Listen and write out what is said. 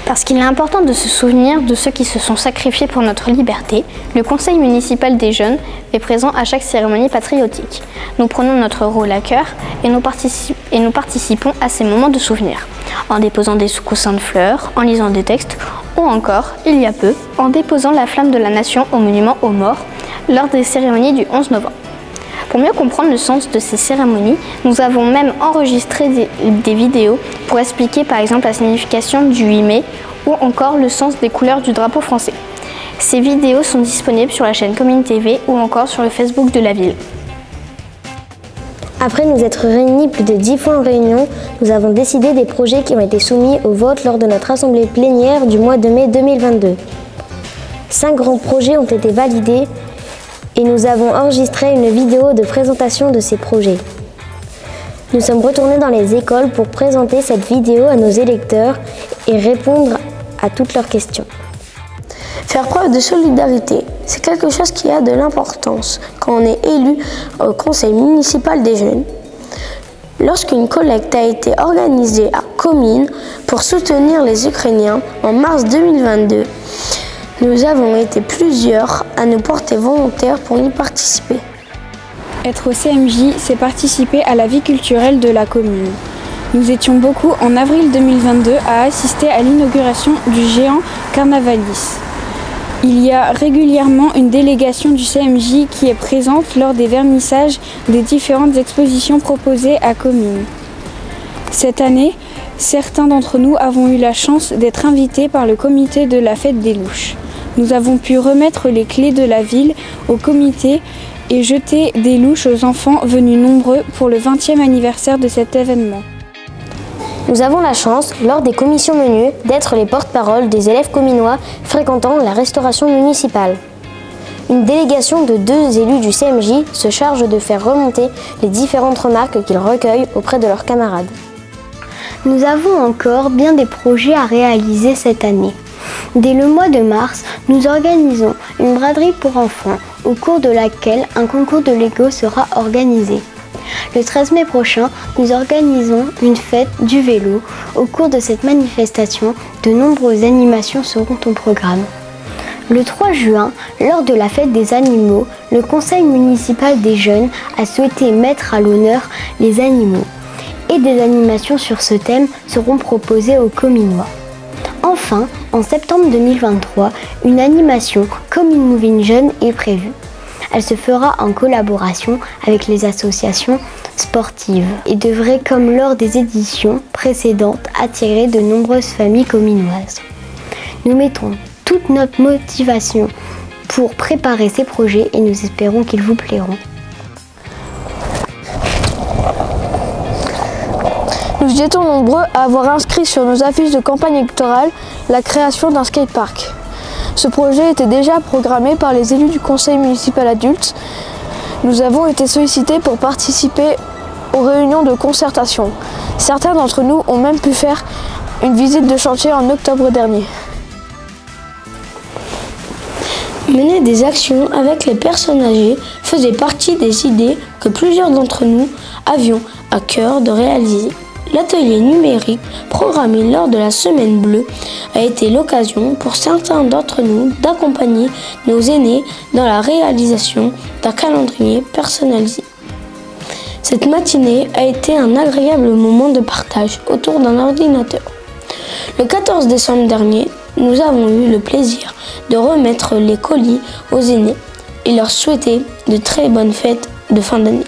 Parce qu'il est important de se souvenir de ceux qui se sont sacrifiés pour notre liberté, le Conseil municipal des jeunes est présent à chaque cérémonie patriotique. Nous prenons notre rôle à cœur et nous participons à ces moments de souvenir, en déposant des coussins de fleurs, en lisant des textes, ou encore, il y a peu, en déposant la flamme de la nation au monument aux morts lors des cérémonies du 11 novembre. Pour mieux comprendre le sens de ces cérémonies, nous avons même enregistré des vidéos pour expliquer par exemple la signification du 8 mai ou encore le sens des couleurs du drapeau français. Ces vidéos sont disponibles sur la chaîne Commune TV ou encore sur le Facebook de la ville. Après nous être réunis plus de 10 fois en réunion, nous avons décidé des projets qui ont été soumis au vote lors de notre assemblée plénière du mois de mai 2022. 5 grands projets ont été validés et nous avons enregistré une vidéo de présentation de ces projets. Nous sommes retournés dans les écoles pour présenter cette vidéo à nos électeurs et répondre à toutes leurs questions. Faire preuve de solidarité, c'est quelque chose qui a de l'importance quand on est élu au conseil municipal des jeunes. Lorsqu'une collecte a été organisée à Comines pour soutenir les Ukrainiens en mars 2022, nous avons été plusieurs à nous porter volontaires pour y participer. Être au CMJ, c'est participer à la vie culturelle de la commune. Nous étions beaucoup en avril 2022 à assister à l'inauguration du géant Carnavalis. Il y a régulièrement une délégation du CMJ qui est présente lors des vernissages des différentes expositions proposées à Comines. Cette année, certains d'entre nous avons eu la chance d'être invités par le comité de la fête des louches. Nous avons pu remettre les clés de la ville au comité et jeter des louches aux enfants venus nombreux pour le 20e anniversaire de cet événement. Nous avons la chance, lors des commissions menues, d'être les porte-parole des élèves cominois fréquentant la restauration municipale. Une délégation de 2 élus du CMJ se charge de faire remonter les différentes remarques qu'ils recueillent auprès de leurs camarades. Nous avons encore bien des projets à réaliser cette année. Dès le mois de mars, nous organisons une braderie pour enfants, au cours de laquelle un concours de Lego sera organisé. Le 13 mai prochain, nous organisons une fête du vélo. Au cours de cette manifestation, de nombreuses animations seront au programme. Le 3 juin, lors de la fête des animaux, le conseil municipal des jeunes a souhaité mettre à l'honneur les animaux. Et des animations sur ce thème seront proposées aux Cominois. Enfin, en septembre 2023, une animation Comine Moving Jeune est prévue. Elle se fera en collaboration avec les associations sportives et devrait, comme lors des éditions précédentes, attirer de nombreuses familles cominoises. Nous mettons toute notre motivation pour préparer ces projets et nous espérons qu'ils vous plairont. Nous étions nombreux à avoir inscrit sur nos affiches de campagne électorale la création d'un skatepark. Ce projet était déjà programmé par les élus du conseil municipal adulte. Nous avons été sollicités pour participer aux réunions de concertation. Certains d'entre nous ont même pu faire une visite de chantier en octobre dernier. Mener des actions avec les personnes âgées faisait partie des idées que plusieurs d'entre nous avions à cœur de réaliser. L'atelier numérique programmé lors de la Semaine Bleue a été l'occasion pour certains d'entre nous d'accompagner nos aînés dans la réalisation d'un calendrier personnalisé. Cette matinée a été un agréable moment de partage autour d'un ordinateur. Le 14 décembre dernier, nous avons eu le plaisir de remettre les colis aux aînés et leur souhaiter de très bonnes fêtes de fin d'année.